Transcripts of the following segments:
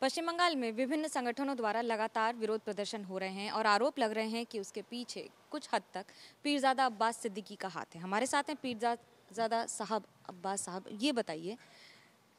पश्चिम बंगाल में विभिन्न संगठनों द्वारा लगातार विरोध प्रदर्शन हो रहे हैं और आरोप लग रहे हैं कि उसके पीछे कुछ हद तक पीरजादा अब्बास सिद्दीकी का हाथ है। हमारे साथ हैं पीरजादा साहब अब्बास साहब, ये बताइए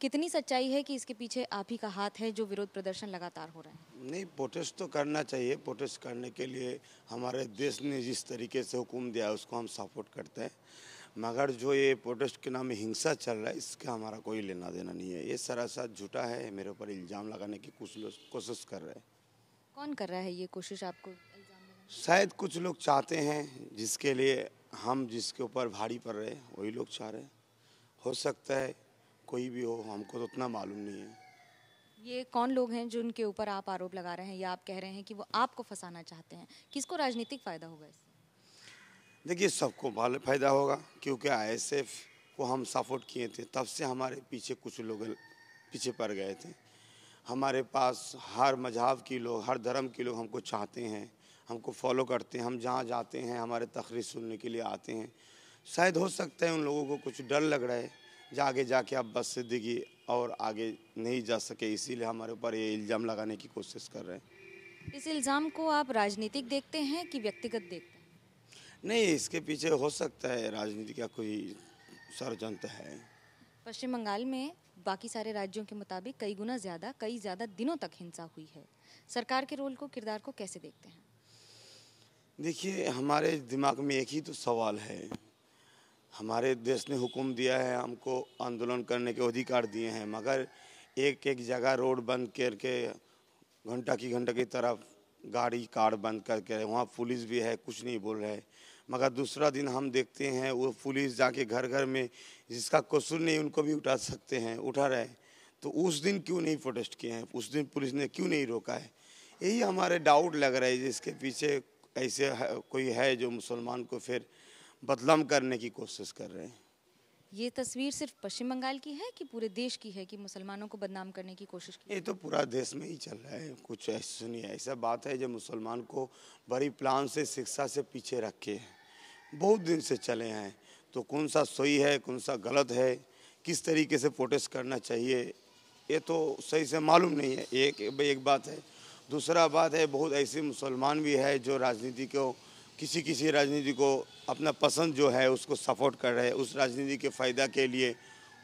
कितनी सच्चाई है कि इसके पीछे आप ही का हाथ है जो विरोध प्रदर्शन लगातार हो रहे हैं? नहीं, प्रोटेस्ट तो करना चाहिए। प्रोटेस्ट करने के लिए हमारे देश ने जिस तरीके से हुक्म दिया है उसको हम सपोर्ट करते हैं, मगर जो ये प्रोटेस्ट के नाम में हिंसा चल रहा है इसका हमारा कोई लेना देना नहीं है। ये सरासर झूठा है। मेरे ऊपर इल्ज़ाम लगाने की कुछ लोग कोशिश कर रहे हैं। कौन कर रहा है ये कोशिश आपको इल्जाम लगाने शायद कुछ लोग चाहते हैं जिसके लिए हम जिसके ऊपर भारी पड़ रहे हैं वही लोग चाह रहे हैं। हो सकता है कोई भी हो, हमको तो उतना मालूम नहीं है। की? ये कौन लोग हैं जो उनके ऊपर आप आरोप लगा रहे हैं या आप कह रहे हैं कि वो आपको फंसाना चाहते हैं? किसको राजनीतिक फायदा होगा इससे? देखिए, सबको फ़ायदा होगा क्योंकि आईएसएफ को हम सपोर्ट किए थे, तब से हमारे पीछे कुछ लोग पीछे पड़ गए थे। हमारे पास हर मज़हब के लोग, हर धर्म के लोग हमको चाहते हैं, हमको फॉलो करते हैं। हम जहाँ जाते हैं हमारे तकरीर सुनने के लिए आते हैं। शायद हो सकता है उन लोगों को कुछ डर लग रहा है कि आगे जाके अब्बास सिद्दीकी और आगे नहीं जा सके, इसीलिए हमारे ऊपर ये इल्ज़ाम लगाने की कोशिश कर रहे हैं। इस इल्जाम को आप राजनीतिक देखते हैं कि व्यक्तिगत देखते हैं? नहीं, इसके पीछे हो सकता है राजनीति का कोई षड्यंत्र है। पश्चिम बंगाल में बाकी सारे राज्यों के मुताबिक कई गुना ज़्यादा, कई ज़्यादा दिनों तक हिंसा हुई है। सरकार के रोल को, किरदार को कैसे देखते हैं? देखिए, हमारे दिमाग में एक ही तो सवाल है। हमारे देश ने हुक्म दिया है, हमको आंदोलन करने के अधिकार दिए हैं, मगर एक एक जगह रोड बंद करके घंटा की तरफ गाड़ी कार बंद करके वहाँ पुलिस भी है, कुछ नहीं बोल रहे। मगर दूसरा दिन हम देखते हैं वो पुलिस जाके घर घर में जिसका कसूर नहीं उनको भी उठा सकते हैं, उठा रहे। तो उस दिन क्यों नहीं प्रोटेस्ट किए हैं? उस दिन पुलिस ने क्यों नहीं रोका है? यही हमारे डाउट लग रहा है जिसके पीछे ऐसे कोई है जो मुसलमान को फिर बदनाम करने की कोशिश कर रहे हैं। ये तस्वीर सिर्फ पश्चिम बंगाल की है कि पूरे देश की है कि मुसलमानों को बदनाम करने की कोशिश की? ये तो पूरा देश में ही चल रहा है। कुछ ऐसा सुनिए, ऐसा बात है जो मुसलमान को बड़ी प्लान से शिक्षा से पीछे रखे है, बहुत दिन से चले हैं। तो कौन सा सही है, कौन सा गलत है, किस तरीके से प्रोटेस्ट करना चाहिए, ये तो सही से मालूम नहीं है। एक बात है। दूसरा बात है, बहुत ऐसे मुसलमान भी है जो राजनीति को किसी राजनीति को अपना पसंद जो है उसको सपोर्ट कर रहे हैं। उस राजनीति के फ़ायदा के लिए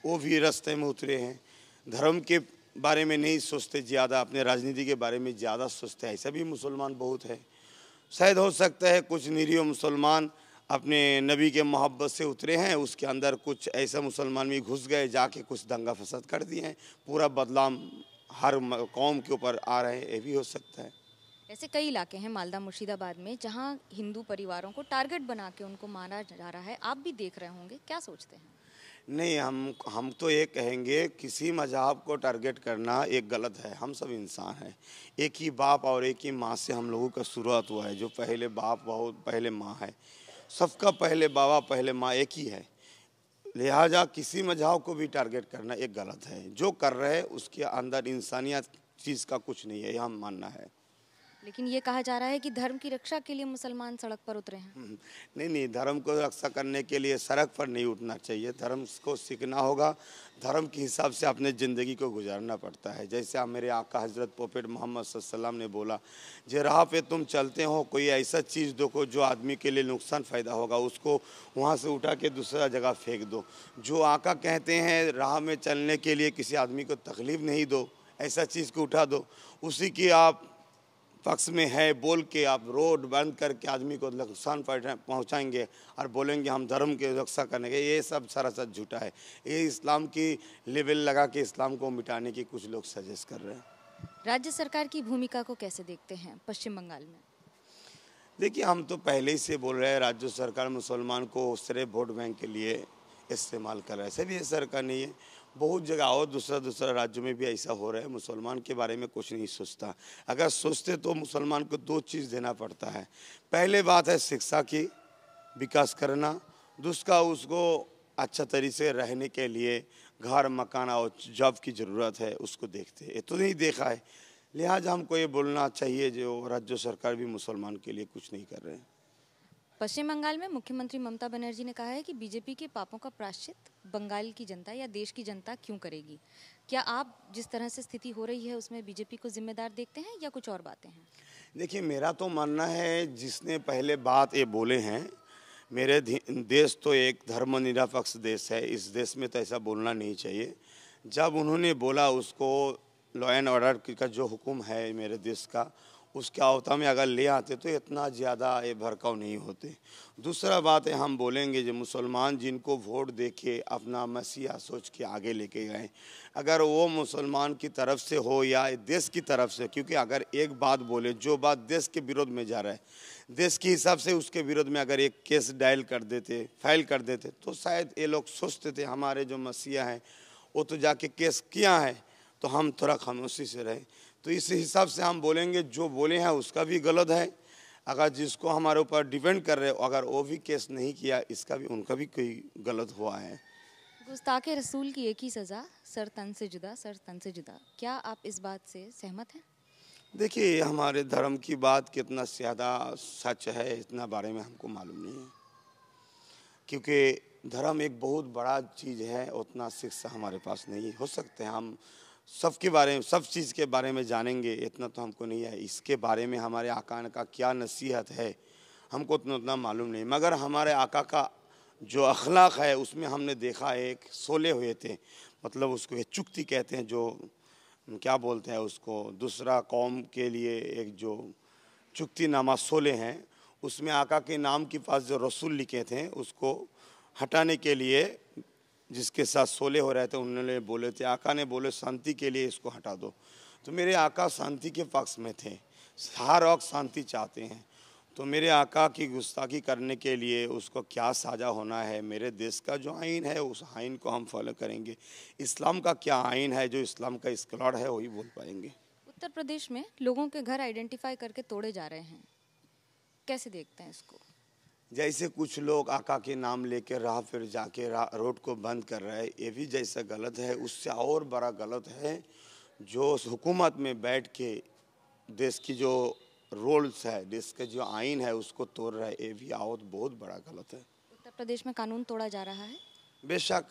वो भी रास्ते में उतरे हैं। धर्म के बारे में नहीं सोचते ज़्यादा, अपने राजनीति के बारे में ज़्यादा सोचते हैं। ऐसा भी मुसलमान बहुत है। शायद हो सकता है कुछ निरीह मुसलमान अपने नबी के मोहब्बत से उतरे हैं, उसके अंदर कुछ ऐसा मुसलमान भी घुस गए, जाके कुछ दंगा फसाद कर दिए हैं। पूरा बदलाव हर कौम के ऊपर आ रहे हैं, ये भी हो सकता है। ऐसे कई इलाके हैं मालदा मुर्शिदाबाद में जहां हिंदू परिवारों को टारगेट बना के उनको मारा जा रहा है। आप भी देख रहे होंगे, क्या सोचते हैं? नहीं, हम तो ये कहेंगे किसी मज़हब को टारगेट करना एक गलत है। हम सब इंसान हैं, एक ही बाप और एक ही माँ से हम लोगों का शुरुआत हुआ है। जो पहले बाप बहुत पहले माँ है, सबका पहले बाबा पहले माँ एक ही है। लिहाजा किसी मज़हब को भी टारगेट करना एक गलत है। जो कर रहे हैं उसके अंदर इंसानियत चीज़ का कुछ नहीं है, यह हम मानना है। लेकिन ये कहा जा रहा है कि धर्म की रक्षा के लिए मुसलमान सड़क पर उतरे हैं। नहीं, धर्म को रक्षा करने के लिए सड़क पर नहीं उठना चाहिए। धर्म को सीखना होगा, धर्म के हिसाब से अपने ज़िंदगी को गुजारना पड़ता है। जैसे आप मेरे आका हज़रत प्रोफेट मोहम्मद सल्लल्लाहु अलैहि वसल्लम ने बोला, जो राह पे तुम चलते हो कोई ऐसा चीज़ देखो जो आदमी के लिए नुकसान फ़ायदा होगा, उसको वहाँ से उठा के दूसरा जगह फेंक दो। जो आका कहते हैं राह में चलने के लिए किसी आदमी को तकलीफ़ नहीं दो, ऐसा चीज़ को उठा दो, उसी की आप पक्ष में है बोल के आप रोड बंद करके आदमी को नुकसान पहुंचाएंगे और बोलेंगे हम धर्म की रक्षा करने के, ये सब सरासर झूठा है। ये इस्लाम की लेवल लगा के इस्लाम को मिटाने की कुछ लोग सजेस्ट कर रहे हैं। राज्य सरकार की भूमिका को कैसे देखते हैं पश्चिम बंगाल में? देखिए, हम तो पहले ही से बोल रहे हैं राज्य सरकार मुसलमान को सिर्फ वोट बैंक के लिए इस्तेमाल कर रहा है। ऐसे भी ये सरकार नहीं है, बहुत जगह और दूसरा राज्यों में भी ऐसा हो रहा है। मुसलमान के बारे में कुछ नहीं सोचता। अगर सोचते तो मुसलमान को दो चीज़ देना पड़ता है। पहले बात है शिक्षा की विकास करना, दूसरा उसको अच्छा तरीके से रहने के लिए घर मकान और जॉब की ज़रूरत है, उसको देखते हैं। ये तो नहीं देखा है। लिहाजा हमको ये बोलना चाहिए जो राज्य सरकार भी मुसलमान के लिए कुछ नहीं कर रहे हैं। पश्चिम बंगाल में मुख्यमंत्री ममता बनर्जी ने कहा है कि बीजेपी के पापों का प्रायश्चित बंगाल की जनता या देश की जनता क्यों करेगी। क्या आप जिस तरह से स्थिति हो रही है उसमें बीजेपी को जिम्मेदार देखते हैं या कुछ और बातें हैं? देखिए, मेरा तो मानना है जिसने पहले बात ये बोले हैं, मेरे देश तो एक धर्मनिरपेक्ष देश है, इस देश में तो ऐसा बोलना नहीं चाहिए। जब उन्होंने बोला उसको लॉ एंड ऑर्डर का जो हुक्म है मेरे देश का, उसके आवता में अगर ले आते तो इतना ज़्यादा ये भड़काऊ नहीं होते। दूसरा बात है, हम बोलेंगे जो मुसलमान जिनको वोट दे के अपना मसीहा सोच के आगे लेके गए, अगर वो मुसलमान की तरफ से हो या देश की तरफ से, क्योंकि अगर एक बात बोले जो बात देश के विरोध में जा रहा है, देश के हिसाब से उसके विरोध में अगर एक केस डायल कर देते, फाइल कर देते, तो शायद ये लोग सोचते थे हमारे जो मसीहा हैं वो तो जाके केस किया है, तो हम थोड़ा खामोशी से रहे। तो इस हिसाब से हम बोलेंगे जो बोले हैं उसका भी गलत है। अगर जिसको हमारे ऊपर डिपेंड कर रहे हो अगर वो भी केस नहीं किया, इसका भी उनका भी कोई गलत हुआ है। गुस्ताखे रसूल की एक ही सज़ा, सर तन से जुदा, सर तन से जुदा। क्या आप इस बात से सहमत हैं? देखिए, हमारे धर्म की बात कितना ज़्यादा सच है इतना बारे में हमको मालूम नहीं है, क्योंकि धर्म एक बहुत बड़ा चीज़ है, उतना शिक्षा हमारे पास नहीं हो सकते हम सबके बारे में सब चीज़ के बारे में जानेंगे, इतना तो हमको नहीं है। इसके बारे में हमारे आका का क्या नसीहत है हमको उतना मालूम नहीं, मगर हमारे आका का जो अखलाक है उसमें हमने देखा है एक सोले हुए थे, मतलब उसको एक चुक्ति कहते हैं, जो क्या बोलते हैं उसको, दूसरा कौम के लिए एक जो चुक्तिनामा सोले हैं, उसमें आका के नाम के पास जो रसूल लिखे थे उसको हटाने के लिए जिसके साथ सोले हो रहे थे उन्होंने बोले थे, आका ने बोले शांति के लिए इसको हटा दो। तो मेरे आका शांति के पक्ष में थे, हर वक्त शांति चाहते हैं। तो मेरे आका की गुस्ताखी करने के लिए उसको क्या साजा होना है, मेरे देश का जो आइन है उस आइन को हम फॉलो करेंगे। इस्लाम का क्या आइन है, जो इस्लाम का स्कॉलर है वही बोल पाएंगे। उत्तर प्रदेश में लोगों के घर आइडेंटिफाई करके तोड़े जा रहे हैं, कैसे देखते हैं इसको? जैसे कुछ लोग आका के नाम लेके राह फिर जाके रोड को बंद कर रहे हैं, ये भी जैसा गलत है, उससे और बड़ा गलत है जो हुकूमत में बैठ के देश की जो रूल्स है, देश के जो आइन है उसको तोड़ रहा है, ये भी और बहुत बड़ा गलत है। उत्तर प्रदेश में कानून तोड़ा जा रहा है? बेशक,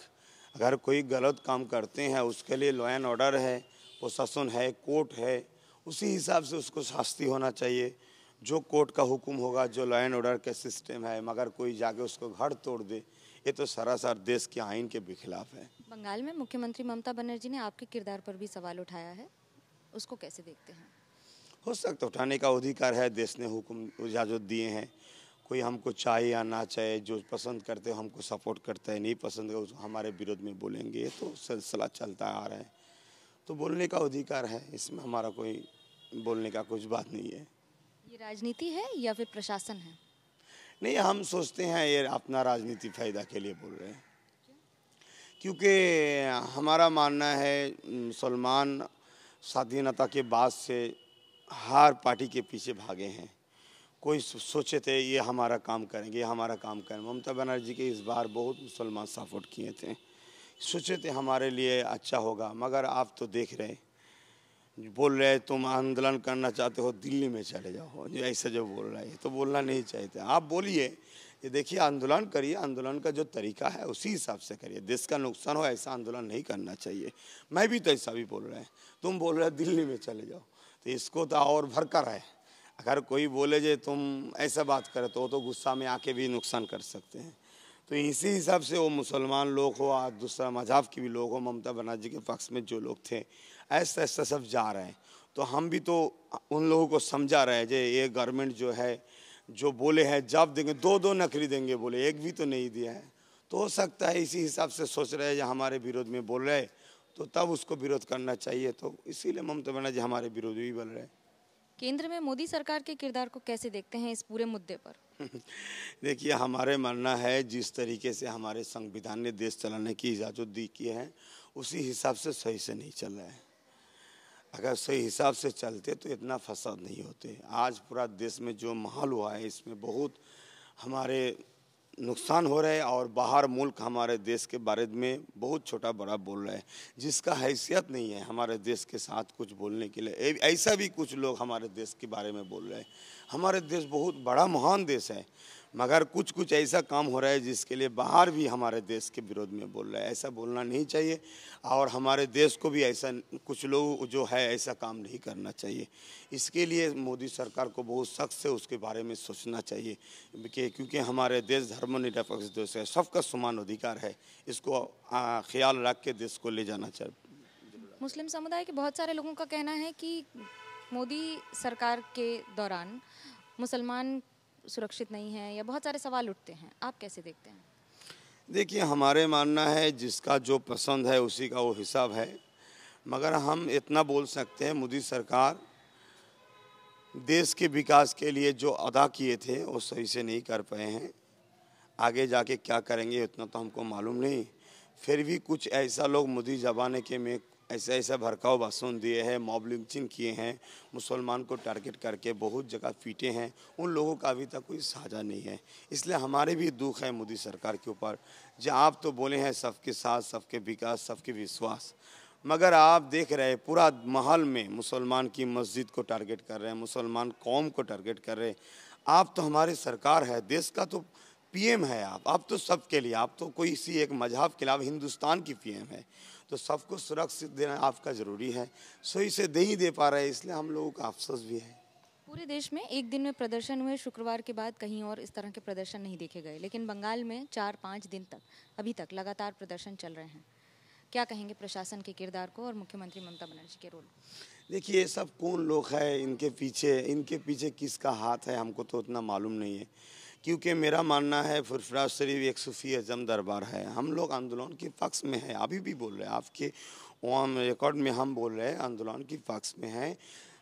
अगर कोई गलत काम करते हैं उसके लिए लॉ एंड ऑर्डर है, प्रशासन है, कोर्ट है, उसी हिसाब से उसको शास्ति होना चाहिए। जो कोर्ट का हुक्म होगा, जो लॉ एंड ऑर्डर का सिस्टम है, मगर कोई जाके उसको घर तोड़ दे, ये तो सरासर देश के आइन के भी खिलाफ है। बंगाल में मुख्यमंत्री ममता बनर्जी ने आपके किरदार पर भी सवाल उठाया है, उसको कैसे देखते हैं? हो सकता उठाने का अधिकार है, देश ने हुक्म इजाज़त दिए हैं। कोई हमको चाहे या ना चाहे, जो पसंद करते हो हमको सपोर्ट करता है, नहीं पसंद है हमारे विरोध में बोलेंगे, ये तो सिलसिला चलता आ रहा है। तो बोलने का अधिकार है, इसमें हमारा कोई बोलने का कुछ बात नहीं है। ये राजनीति है या फिर प्रशासन है? नहीं, हम सोचते हैं ये अपना राजनीति फायदा के लिए बोल रहे हैं, क्योंकि हमारा मानना है मुसलमान स्वाधीनता के बाद से हर पार्टी के पीछे भागे हैं। कोई सोचे थे ये हमारा काम करेंगे, ये हमारा काम करेंगे। ममता बनर्जी के इस बार बहुत मुसलमान सपोर्ट किए थे, सोचे थे हमारे लिए अच्छा होगा, मगर आप तो देख रहे बोल रहे तुम आंदोलन करना चाहते हो दिल्ली में चले जाओ, जो ऐसे जो बोल रहा है तो बोलना नहीं चाहते। आप बोलिए, ये देखिए आंदोलन करिए, आंदोलन का जो तरीका है उसी हिसाब से करिए, देश का नुकसान हो ऐसा आंदोलन नहीं करना चाहिए। मैं भी तो ऐसा भी बोल रहा है, तुम बोल रहे दिल्ली में चले जाओ, तो इसको तो और भड़का रहा है। अगर कोई बोले जे तुम ऐसा बात करे तो गुस्सा में आके भी नुकसान कर सकते हैं। तो इसी हिसाब से वो मुसलमान लोग हो और दूसरा मजहब के भी लोग हो, ममता बनर्जी के पक्ष में जो लोग थे, ऐसा ऐसा सब जा रहे हैं। तो हम भी तो उन लोगों को समझा रहे हैं जे ये गवर्नमेंट जो है जो बोले हैं जब देंगे, दो नौकरी देंगे बोले, एक भी तो नहीं दिया है। तो हो सकता है इसी हिसाब से सोच रहे हैं जो हमारे विरोध में बोल रहे हैं, तो तब उसको विरोध करना चाहिए। तो इसीलिए ममता बनर्जी हमारे विरोधी भी बोल रहे हैं। केंद्र में मोदी सरकार के किरदार को कैसे देखते हैं इस पूरे मुद्दे पर? देखिए, हमारे मानना है जिस तरीके से हमारे संविधान ने देश चलाने की इजाज़त दी की है उसी हिसाब से सही से नहीं चल रहा है। अगर सही हिसाब से चलते तो इतना फसाद नहीं होते। आज पूरा देश में जो माहौल हुआ है इसमें बहुत हमारे नुकसान हो रहा है और बाहर मुल्क हमारे देश के बारे में बहुत छोटा बड़ा बोल रहा है, जिसका हैसियत नहीं है हमारे देश के साथ कुछ बोलने के लिए। ऐसा भी कुछ लोग हमारे देश के बारे में बोल रहे हैं। हमारे देश बहुत बड़ा महान देश है, मगर कुछ कुछ ऐसा काम हो रहा है जिसके लिए बाहर भी हमारे देश के विरोध में बोल रहा है। ऐसा बोलना नहीं चाहिए और हमारे देश को भी ऐसा कुछ लोग जो है ऐसा काम नहीं करना चाहिए। इसके लिए मोदी सरकार को बहुत सख्त से उसके बारे में सोचना चाहिए कि क्योंकि हमारे देश धर्मनिरपेक्ष देश है, सबका समान अधिकार है, इसको ख्याल रख के देश को ले जाना चाहिए। मुस्लिम समुदाय के बहुत सारे लोगों का कहना है कि मोदी सरकार के दौरान मुसलमान सुरक्षित नहीं है या बहुत सारे सवाल उठते हैं, आप कैसे देखते हैं? देखिए, हमारे मानना है जिसका जो पसंद है उसी का वो हिसाब है, मगर हम इतना बोल सकते हैं मोदी सरकार देश के विकास के लिए जो अदा किए थे वो सही से नहीं कर पाए हैं। आगे जाके क्या करेंगे उतना तो हमको मालूम नहीं। फिर भी कुछ ऐसा लोग मोदी ज़माने के में ऐसा भड़काऊ भाषण दिए हैं, मॉब लिंचिंग किए हैं, मुसलमान को टारगेट करके बहुत जगह पीटे हैं, उन लोगों का अभी तक कोई साझा नहीं है। इसलिए हमारे भी दुख है मोदी सरकार के ऊपर। जो आप तो बोले हैं सबके साथ, सबके विकास, सबके विश्वास, मगर आप देख रहे हैं पूरा महल में मुसलमान की मस्जिद को टारगेट कर रहे हैं, मुसलमान कौम को टारगेट कर रहे हैं। आप तो हमारी सरकार है, देश का तो पीएम है आप तो सबके लिए, आप तो कोई सी एक मजहब के अलावा हिंदुस्तान की पीएम है, तो सबको सुरक्षित देना आपका ज़रूरी है। सही से नहीं दे पा रहे, इसलिए हम लोगों का अफसोस भी है। पूरे देश में एक दिन में प्रदर्शन हुए, शुक्रवार के बाद कहीं और इस तरह के प्रदर्शन नहीं देखे गए, लेकिन बंगाल में 4-5 दिन तक अभी तक लगातार प्रदर्शन चल रहे हैं। क्या कहेंगे प्रशासन के किरदार को और मुख्यमंत्री ममता बनर्जी के रोल? देखिए, ये सब कौन लोग हैं, इनके पीछे किसका हाथ है हमको तो उतना मालूम नहीं है, क्योंकि मेरा मानना है फुरफुरा शरीफ एक सूफी अजम दरबार है। हम लोग आंदोलन के पक्ष में हैं, अभी भी बोल रहे हैं, आपके वहाँ रिकॉर्ड में हम बोल रहे हैं आंदोलन के पक्ष में हैं।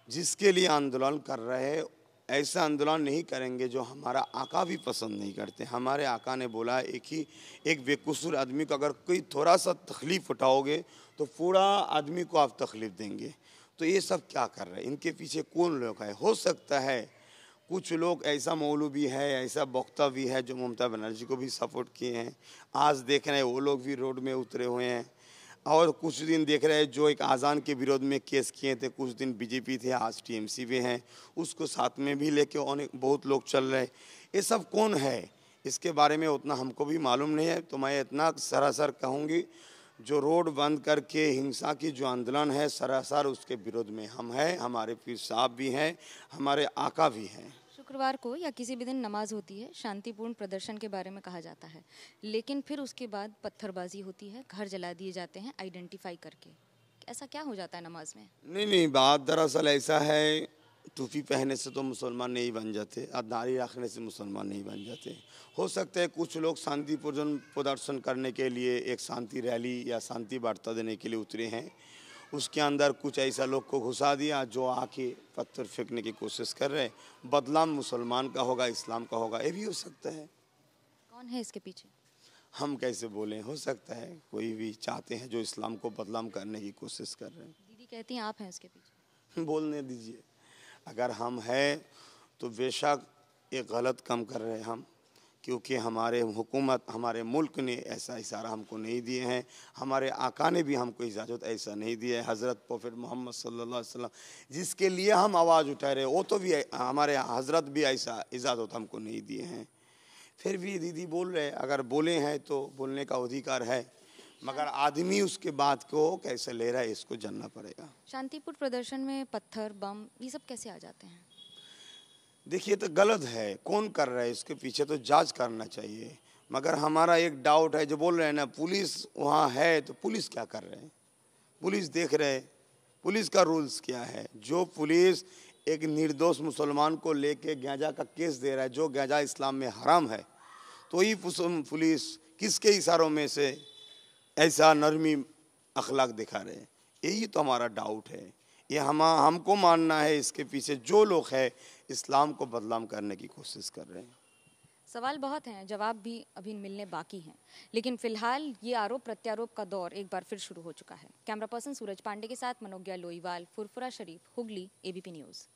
जिसके लिए आंदोलन कर रहे हैं ऐसा आंदोलन नहीं करेंगे जो हमारा आका भी पसंद नहीं करते। हमारे आका ने बोला एक बेकसूर आदमी को अगर कोई थोड़ा सा तकलीफ़ उठाओगे तो पूरा आदमी को आप तकलीफ़ देंगे। तो ये सब क्या कर रहे हैं, इनके पीछे कौन लोग है? हो सकता है कुछ लोग ऐसा मौलवी है, ऐसा वक्ता भी है जो ममता बनर्जी को भी सपोर्ट किए हैं। आज देख रहे हैं वो लोग भी रोड में उतरे हुए हैं, और कुछ दिन देख रहे हैं जो एक आज़ान के विरोध में केस किए थे, कुछ दिन बीजेपी थे, आज टीएमसी भी हैं, उसको साथ में भी लेके अनेक बहुत लोग चल रहे हैं। ये सब कौन है इसके बारे में उतना हमको भी मालूम नहीं है। तो मैं इतना सरासर कहूँगी, जो रोड बंद करके हिंसा की जो आंदोलन है सरासर उसके विरोध में हम हैं, हमारे पीर साहब भी हैं, हमारे आका भी हैं। शुक्रवार को या किसी भी दिन नमाज होती है, शांतिपूर्ण प्रदर्शन के बारे में कहा जाता है, लेकिन फिर उसके बाद पत्थरबाजी होती है, घर जला दिए जाते हैं आइडेंटिफाई करके। ऐसा क्या हो जाता है नमाज में? नहीं, बात दरअसल ऐसा है, टोपी पहनने से तो मुसलमान नहीं बन जाते, और दाढ़ी रखने से मुसलमान नहीं बन जाते। हो सकता है कुछ लोग शांतिपूर्ण प्रदर्शन करने के लिए एक शांति रैली या शांति वार्ता देने के लिए उतरे हैं, उसके अंदर कुछ ऐसा लोग को घुसा दिया जो आके पत्थर फेंकने की कोशिश कर रहे हैं। बदनाम मुसलमान का होगा, इस्लाम का होगा, ये भी हो सकता है। कौन है इसके पीछे? हम कैसे बोलें, हो सकता है कोई भी चाहते हैं जो इस्लाम को बदनाम करने की कोशिश कर रहे हैं। दीदी कहती हैं आप हैं इसके पीछे। बोलने दीजिए, अगर हम हैं तो बेशक एक गलत काम कर रहे हैं हम, क्योंकि हमारे हुकूमत, हमारे मुल्क ने ऐसा इशारा हमको नहीं दिए हैं, हमारे आका ने भी हमको इजाज़त ऐसा नहीं दिया है। हज़रत प्रॉफेट मोहम्मद सल्लल्लाहु अलैहि वसल्लम जिसके लिए हम आवाज़ उठा रहे वो तो भी हमारे हज़रत भी ऐसा इजाज़त हमको नहीं दिए हैं। फिर भी दीदी बोल रहे, अगर बोले हैं तो बोलने का अधिकार है, मगर आदमी उसके बात को कैसे ले रहा है इसको जानना पड़ेगा। शांतिपूर्ण प्रदर्शन में पत्थर, बम, ये सब कैसे आ जाते हैं? देखिए, तो गलत है, कौन कर रहा है इसके पीछे तो जांच करना चाहिए। मगर हमारा एक डाउट है, जो बोल रहे हैं ना पुलिस वहाँ है, तो पुलिस क्या कर रहे हैं? पुलिस देख रहे, पुलिस का रूल्स क्या है? जो पुलिस एक निर्दोष मुसलमान को लेके गांजा का केस दे रहा है, जो गांजा इस्लाम में हराम है, तो ये पुलिस किसके इशारों में से ऐसा नरमी अखलाक दिखा रहे हैं? यही तो हमारा डाउट है। ये हमको मानना है इसके पीछे जो लोग हैं इस्लाम को बदनाम करने की कोशिश कर रहे हैं। सवाल बहुत हैं, जवाब भी अभी मिलने बाकी हैं, लेकिन फिलहाल ये आरोप प्रत्यारोप का दौर एक बार फिर शुरू हो चुका है। कैमरा पर्सन सूरज पांडे के साथ मनोज्ञा लोईवाल, फुरफुरा शरीफ, हुगली, एबीपी न्यूज़।